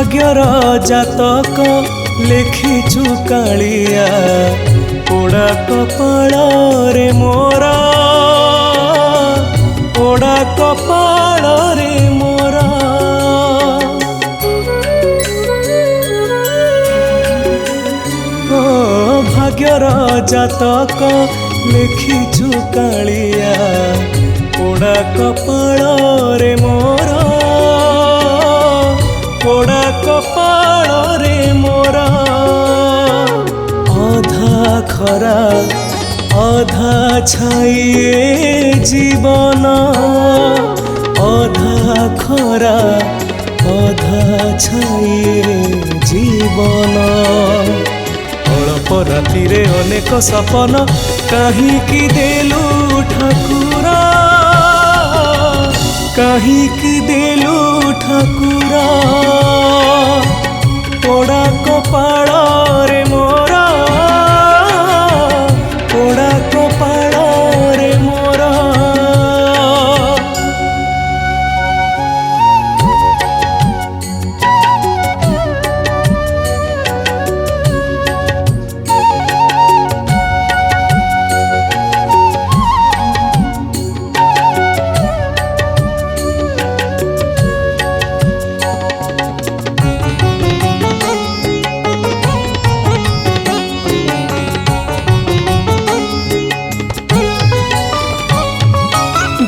भाग्यर जातक लेखिछु कालिया पोड़ा कपाल रे मोरा पोड़ा कपाल रे मोरा। ओ भाग्यर जातक लेखिछु कालिया पोड़ा कपाल रे मोरा पोड़ा कपाल रे मोरा। अधा खरा अधा छाइए जीवन अधा खरा अधा छाइए जीवन। अल्प राति रे अनेक सपन काहींकि देलु ठाकुर काहींकि देलु ठाकुर। पोड़ा कपाल रे मोरा पोड़ा कपाल रे मोरा।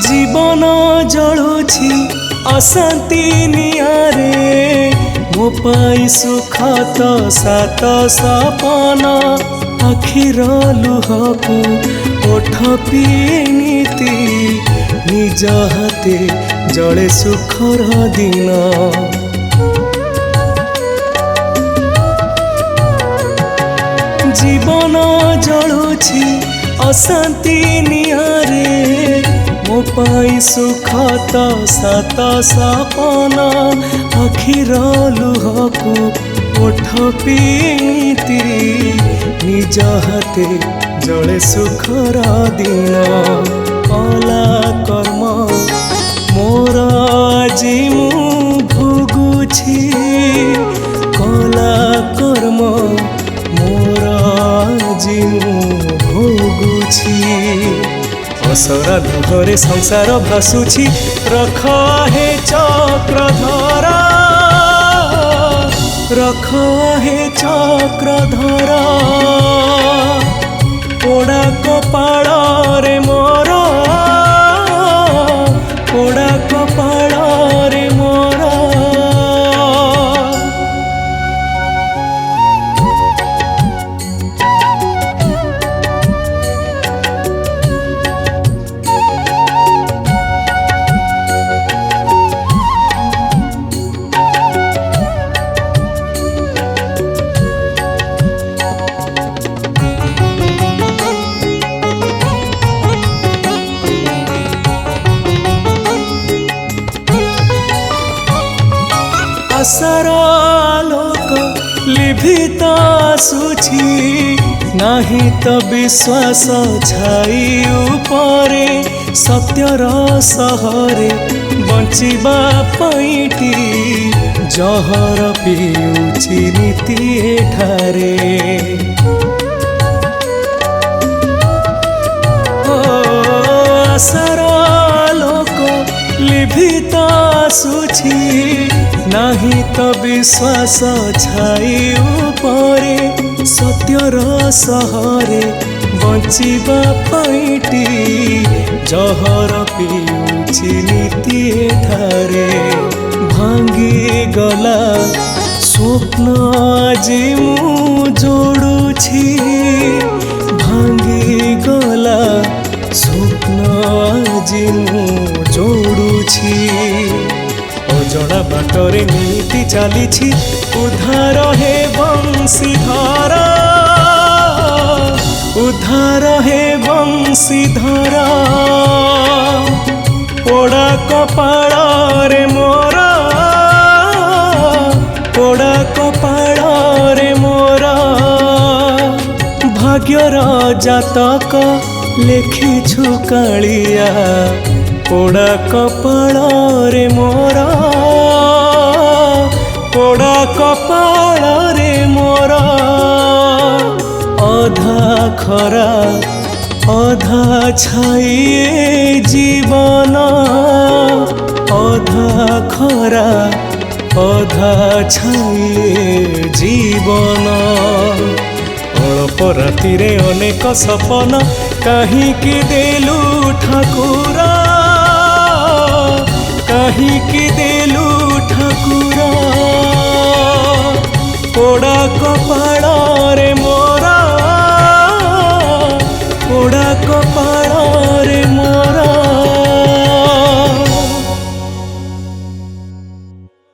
जीवन जलुछि अशांति नियारे मो पाई सुख तो सात सपन। आखिर लुहकु ओठ पीनीति निज हाथे जले सुखर दिन। जीवन जलुछि अशांति नियारे मो पाई सुख तो सात सपन। आखिर लुहकु ओठ पीनीति निज हाथे जले सुखर दिन। कला कर्म मोर आजि मु भोगुछि कला कर्म मोर आजि मु भोगुछि। असरा दुहरे संसार भासुछि रख हे चक्रधर रख हे चक्रधर। पोड़ा कपाल रे मोरा पोड़ा कपाल रे मोरा। आशार आलोक लिभित आसुछि नाही तो विश्वास छाई उपरे। सत्यर सहरे बंचिबा पैटी जहर पिउछि नीति एठारे। आशार आलोक लिभित आसुछि नाही तो विश्वास छाई उपरे। सत्यर सहरे बंचिबा पैटी जहर पिउछि नीति एठारे। भांगी गला स्वप्न आजि मु जोड़ुछि भांगी गला स्वप्न आजि मु जोड़ुछि। अजणा बाटरे नीति चली उद्धार हे बंशीधर उद्धार हे बंशीधर। पोड़ा कपाल रे मोरा पोड़ा कपाल रे मोरा। भाग्यर जातक लेखिछु कालिया पोड़ा कपाल रे मोरा पोड़ा कपाल रे मोर अधा खरा अधा छाई जीवन अधा खरा अधा छाई जीवन अल्प राति रे अनेक सपन काहींकि देलु ठाकुर काहींकि देलु ठाकुर पोड़ा कपाल रे